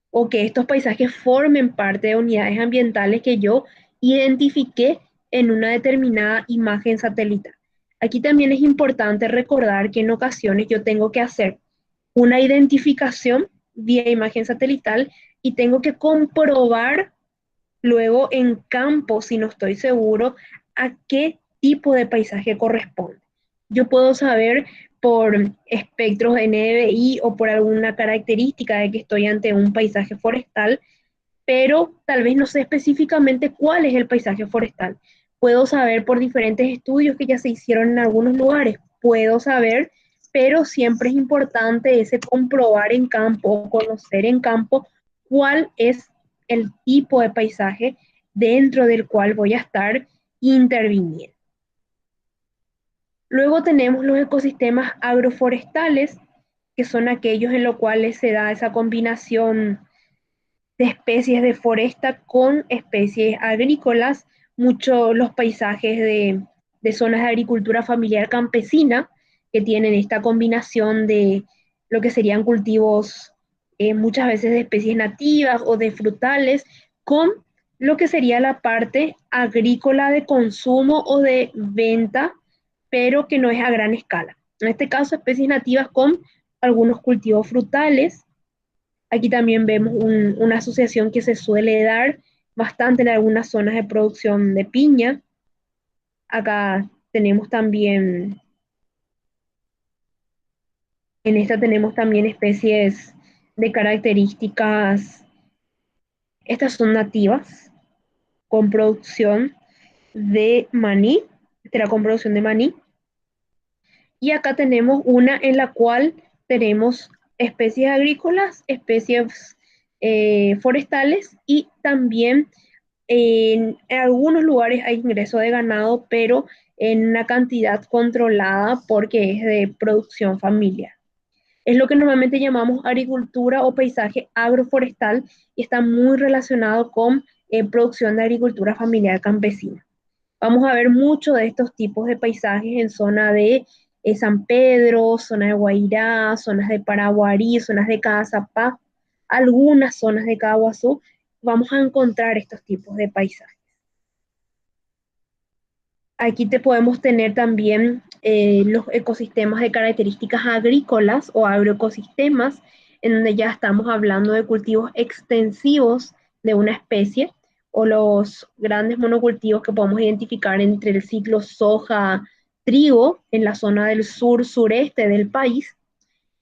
o que estos paisajes formen parte de unidades ambientales que yo identifiqué en una determinada imagen satelital. Aquí también es importante recordar que en ocasiones yo tengo que hacer una identificación vía imagen satelital y tengo que comprobar luego en campo, si no estoy seguro, a qué tipo de paisaje corresponde. Yo puedo saber por espectros de NDVI o por alguna característica de que estoy ante un paisaje forestal, pero tal vez no sé específicamente cuál es el paisaje forestal. Puedo saber por diferentes estudios que ya se hicieron en algunos lugares, puedo saber, pero siempre es importante ese comprobar en campo, conocer en campo cuál es el tipo de paisaje dentro del cual voy a estar interviniendo. Luego tenemos los ecosistemas agroforestales, que son aquellos en los cuales se da esa combinación de especies de foresta con especies agrícolas, muchos los paisajes de zonas de agricultura familiar campesina, que tienen esta combinación de lo que serían cultivos muchas veces de especies nativas o de frutales, con lo que sería la parte agrícola de consumo o de venta, pero que no es a gran escala. En este caso, especies nativas con algunos cultivos frutales. Aquí también vemos una asociación que se suele dar bastante en algunas zonas de producción de piña. Acá tenemos también, en esta tenemos también especies de características, estas son nativas, con producción de maní, esta era con producción de maní. Y acá tenemos una en la cual tenemos especies agrícolas, especies forestales y también en algunos lugares hay ingreso de ganado, pero en una cantidad controlada porque es de producción familiar. Es lo que normalmente llamamos agricultura o paisaje agroforestal y está muy relacionado con producción de agricultura familiar campesina. Vamos a ver mucho de estos tipos de paisajes en zona de San Pedro, zona de Guairá, zonas de Paraguarí, zonas de Caazapá, algunas zonas de Caguazú. Vamos a encontrar estos tipos de paisajes. Aquí te podemos tener también los ecosistemas de características agrícolas o agroecosistemas, en donde ya estamos hablando de cultivos extensivos de una especie o los grandes monocultivos que podemos identificar entre el ciclo soja-trigo en la zona del sur-sureste del país.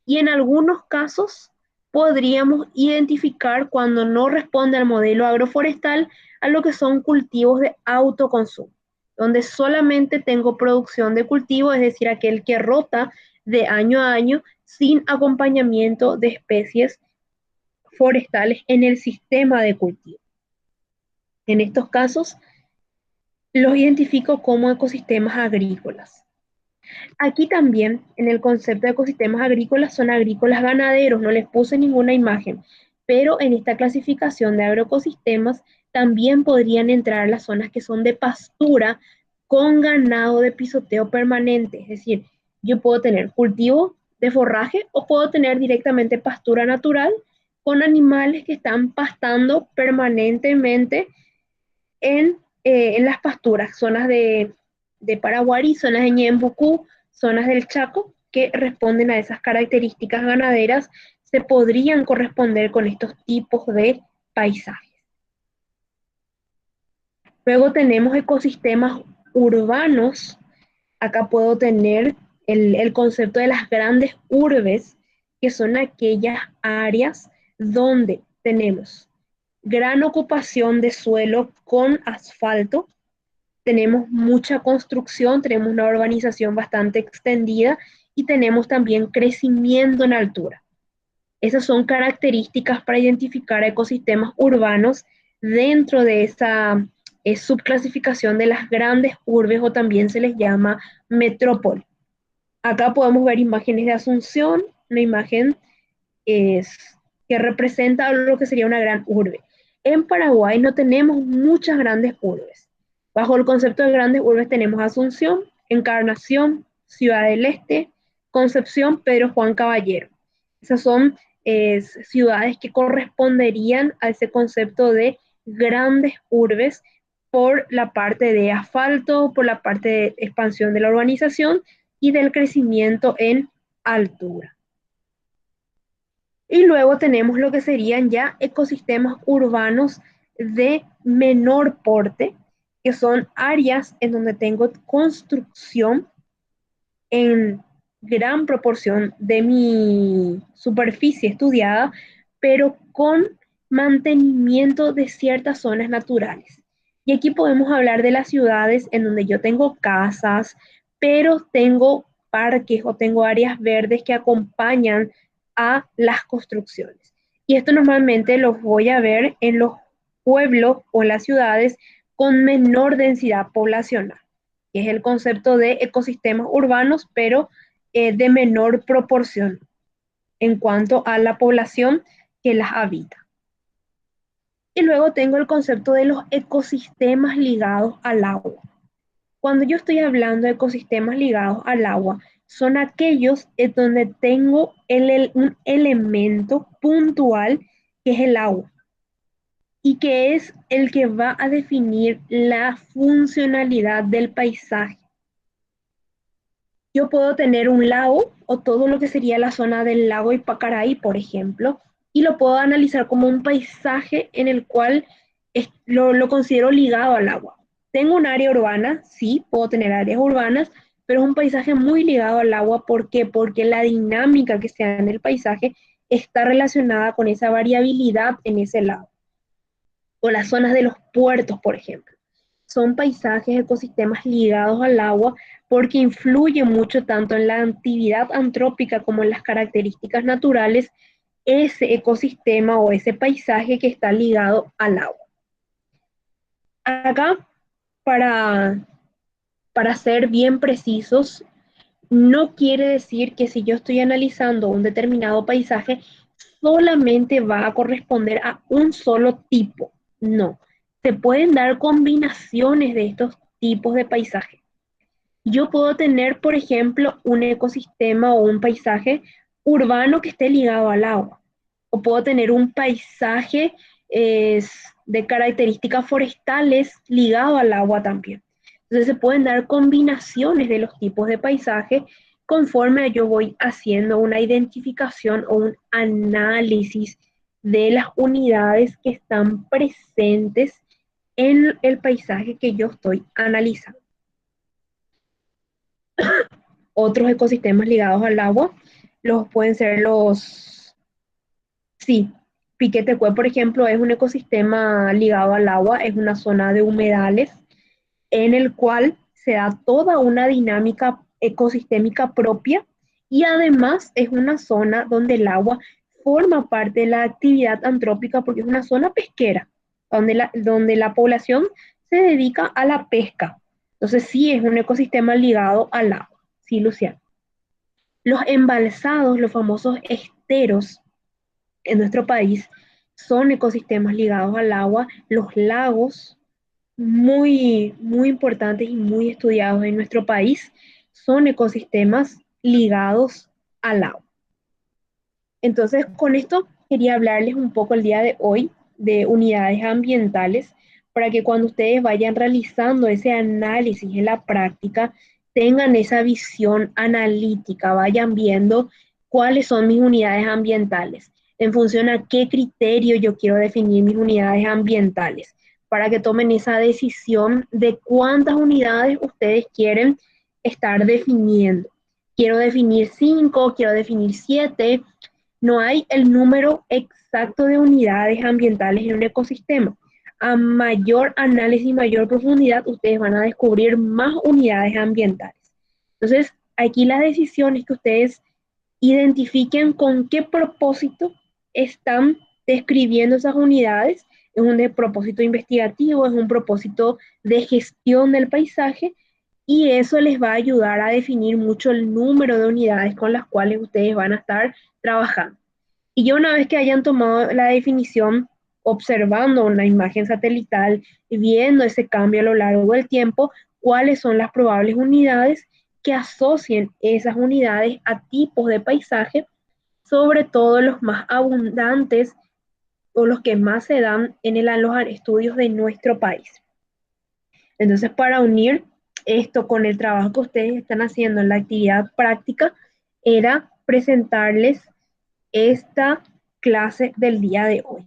Y en algunos casos podríamos identificar cuando no responde al modelo agroforestal a lo que son cultivos de autoconsumo, donde solamente tengo producción de cultivo, es decir, aquel que rota de año a año sin acompañamiento de especies forestales en el sistema de cultivo. En estos casos Los identifico como ecosistemas agrícolas. Aquí también, en el concepto de ecosistemas agrícolas, son agrícolas ganaderos, no les puse ninguna imagen, pero en esta clasificación de agroecosistemas también podrían entrar las zonas que son de pastura con ganado de pisoteo permanente, es decir, yo puedo tener cultivo de forraje o puedo tener directamente pastura natural con animales que están pastando permanentemente en las pasturas, zonas de Paraguarí, zonas de Ñembucú, zonas del Chaco, que responden a esas características ganaderas, se podrían corresponder con estos tipos de paisajes. Luego tenemos ecosistemas urbanos. Acá puedo tener el concepto de las grandes urbes, que son aquellas áreas donde tenemos gran ocupación de suelo con asfalto, tenemos mucha construcción, tenemos una urbanización bastante extendida y tenemos también crecimiento en altura. Esas son características para identificar ecosistemas urbanos dentro de esa subclasificación de las grandes urbes o también se les llama metrópoli. Acá podemos ver imágenes de Asunción, una imagen es, que representa lo que sería una gran urbe. En Paraguay no tenemos muchas grandes urbes. Bajo el concepto de grandes urbes tenemos Asunción, Encarnación, Ciudad del Este, Concepción, Pedro Juan Caballero. Esas son ciudades que corresponderían a ese concepto de grandes urbes por la parte de asfalto, por la parte de expansión de la urbanización y del crecimiento en altura. Y luego tenemos lo que serían ya ecosistemas urbanos de menor porte, que son áreas en donde tengo construcción en gran proporción de mi superficie estudiada, pero con mantenimiento de ciertas zonas naturales. Y aquí podemos hablar de las ciudades en donde yo tengo casas, pero tengo parques o tengo áreas verdes que acompañan a las construcciones. Y esto normalmente los voy a ver en los pueblos o en las ciudades con menor densidad poblacional, que es el concepto de ecosistemas urbanos, pero de menor proporción en cuanto a la población que las habita. Y luego tengo el concepto de los ecosistemas ligados al agua. Cuando yo estoy hablando de ecosistemas ligados al agua, son aquellos en donde tengo un elemento puntual que es el agua y que es el que va a definir la funcionalidad del paisaje. Yo puedo tener un lago o todo lo que sería la zona del lago Ipacaraí, por ejemplo, y lo puedo analizar como un paisaje en el cual lo considero ligado al agua. Tengo un área urbana, sí, puedo tener áreas urbanas, pero es un paisaje muy ligado al agua. ¿Por qué? Porque la dinámica que se da en el paisaje está relacionada con esa variabilidad en ese lago. O las zonas de los puertos, por ejemplo. Son paisajes, ecosistemas ligados al agua porque influye mucho tanto en la actividad antrópica como en las características naturales ese ecosistema o ese paisaje que está ligado al agua. Acá, para, para ser bien precisos, no quiere decir que si yo estoy analizando un determinado paisaje, solamente va a corresponder a un solo tipo. No, se pueden dar combinaciones de estos tipos de paisaje. Yo puedo tener, por ejemplo, un ecosistema o un paisaje urbano que esté ligado al agua. O puedo tener un paisaje de características forestales ligado al agua también. Entonces se pueden dar combinaciones de los tipos de paisaje conforme yo voy haciendo una identificación o un análisis de las unidades que están presentes en el paisaje que yo estoy analizando. Otros ecosistemas ligados al agua, los pueden ser sí, Piquetecué, por ejemplo, es un ecosistema ligado al agua, es una zona de humedales en el cual se da toda una dinámica ecosistémica propia y además es una zona donde el agua forma parte de la actividad antrópica porque es una zona pesquera, donde la población se dedica a la pesca. Entonces sí es un ecosistema ligado al agua. Sí, Luciano. Los embalsados, los famosos esteros en nuestro país, son ecosistemas ligados al agua. Los lagos, muy importantes y muy estudiados en nuestro país, son ecosistemas ligados al agua. Entonces, con esto quería hablarles un poco el día de hoy de unidades ambientales para que cuando ustedes vayan realizando ese análisis en la práctica, tengan esa visión analítica, vayan viendo cuáles son mis unidades ambientales, en función a qué criterio yo quiero definir mis unidades ambientales, para que tomen esa decisión de cuántas unidades ustedes quieren estar definiendo. Quiero definir 5, quiero definir 7. No hay el número exacto de unidades ambientales en un ecosistema. A mayor análisis y mayor profundidad, ustedes van a descubrir más unidades ambientales. Entonces, aquí la decisión es que ustedes identifiquen con qué propósito están describiendo esas unidades. Es un de propósito investigativo, es un propósito de gestión del paisaje y eso les va a ayudar a definir mucho el número de unidades con las cuales ustedes van a estar trabajando. Y ya una vez que hayan tomado la definición, observando una imagen satelital y viendo ese cambio a lo largo del tiempo, cuáles son las probables unidades que asocien esas unidades a tipos de paisaje, sobre todo los más abundantes o los que más se dan en los estudios de nuestro país. Entonces, para unir esto con el trabajo que ustedes están haciendo en la actividad práctica, era presentarles esta clase del día de hoy.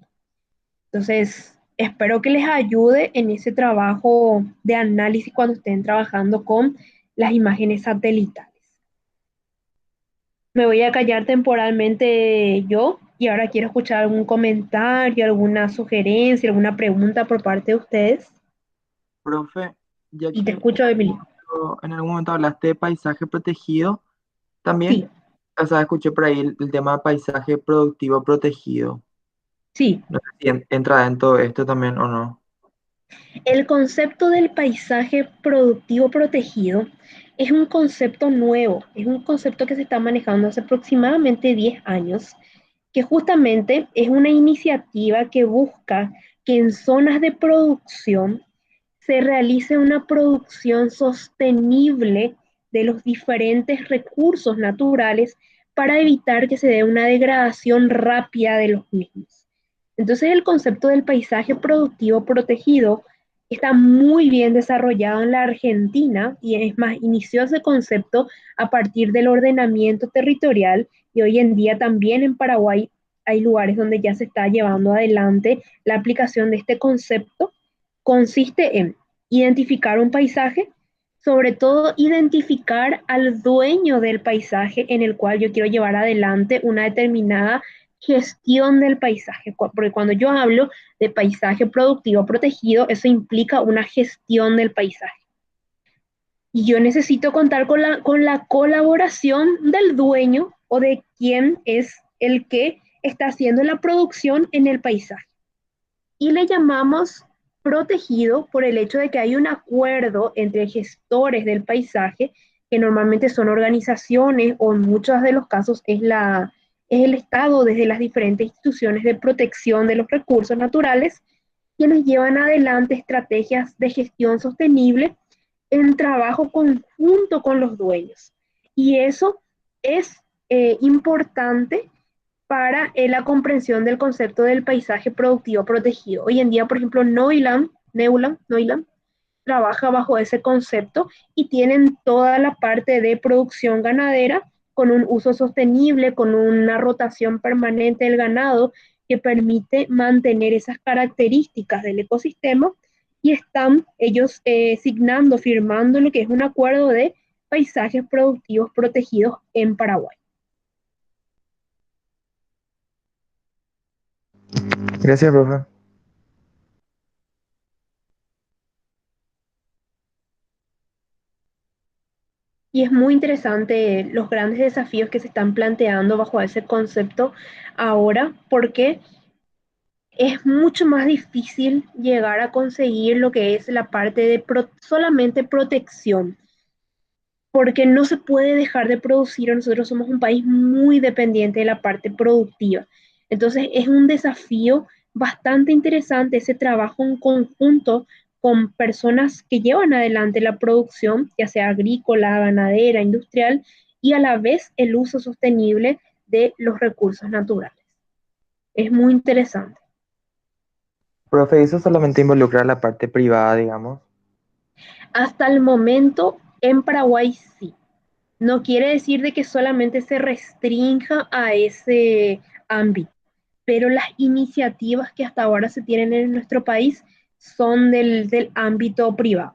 Entonces, espero que les ayude en ese trabajo de análisis cuando estén trabajando con las imágenes satelitales. Me voy a callar temporalmente yo y ahora quiero escuchar algún comentario, alguna sugerencia, alguna pregunta por parte de ustedes. Profe, ya Y te que escucho, Emily. en algún momento hablaste de paisaje protegido, también, Sí, o sea, escuché por ahí el tema de paisaje productivo protegido. sí. No sé si entra dentro de esto también o no. El concepto del paisaje productivo protegido es un concepto nuevo, es un concepto que se está manejando hace aproximadamente 10 años, que justamente es una iniciativa que busca que en zonas de producción se realice una producción sostenible de los diferentes recursos naturales para evitar que se dé una degradación rápida de los mismos. Entonces el concepto del paisaje productivo protegido está muy bien desarrollado en la Argentina y es más, inició ese concepto a partir del ordenamiento territorial y hoy en día también en Paraguay hay lugares donde ya se está llevando adelante la aplicación de este concepto. Consiste en identificar un paisaje, sobre todo identificar al dueño del paisaje en el cual yo quiero llevar adelante una determinada gestión del paisaje, porque cuando yo hablo de paisaje productivo protegido, eso implica una gestión del paisaje. Y yo necesito contar con la colaboración del dueño o de quien es el que está haciendo la producción en el paisaje. Y le llamamos protegido por el hecho de que hay un acuerdo entre gestores del paisaje, que normalmente son organizaciones o en muchos de los casos es el Estado desde las diferentes instituciones de protección de los recursos naturales, quienes llevan adelante estrategias de gestión sostenible en trabajo conjunto con los dueños. Y eso es importante para la comprensión del concepto del paisaje productivo protegido. Hoy en día, por ejemplo, Neuland trabaja bajo ese concepto y tienen toda la parte de producción ganadera con un uso sostenible, con una rotación permanente del ganado que permite mantener esas características del ecosistema y están ellos signando, firmando lo que es un acuerdo de paisajes productivos protegidos en Paraguay. Gracias, profe. Y es muy interesante los grandes desafíos que se están planteando bajo ese concepto ahora, porque Es mucho más difícil llegar a conseguir lo que es la parte de solamente protección, porque no se puede dejar de producir. Nosotros somos un país muy dependiente de la parte productiva. Entonces es un desafío bastante interesante ese trabajo en conjunto con personas que llevan adelante la producción, ya sea agrícola, ganadera, industrial, y a la vez el uso sostenible de los recursos naturales. Es muy interesante. Profe, eso solamente involucra la parte privada, digamos. Hasta el momento en Paraguay sí. No quiere decir de que solamente se restrinja a ese ámbito, pero las iniciativas que hasta ahora se tienen en nuestro país son del ámbito privado.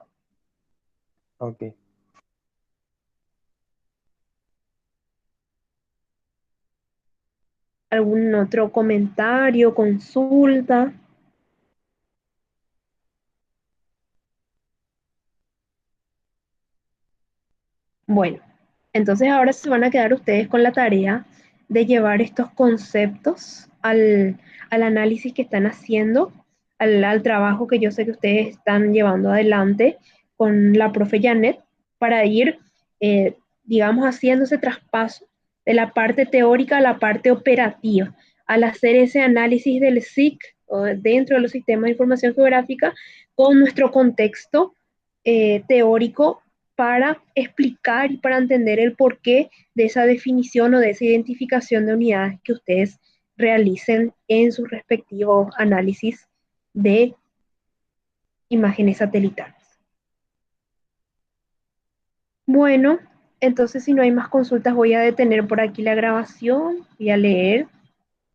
Ok. ¿Algún otro comentario, consulta? Bueno, entonces ahora se van a quedar ustedes con la tarea de llevar estos conceptos al análisis que están haciendo, al trabajo que yo sé que ustedes están llevando adelante con la profe Janet para ir, eh, digamos, haciendo ese traspaso de la parte teórica a la parte operativa. Al hacer ese análisis del SIC o dentro de los sistemas de información geográfica con nuestro contexto teórico para explicar y para entender el porqué de esa definición o de esa identificación de unidades que ustedes realicen en sus respectivos análisis de imágenes satelitales. Bueno, entonces si no hay más consultas voy a detener por aquí la grabación, voy a leer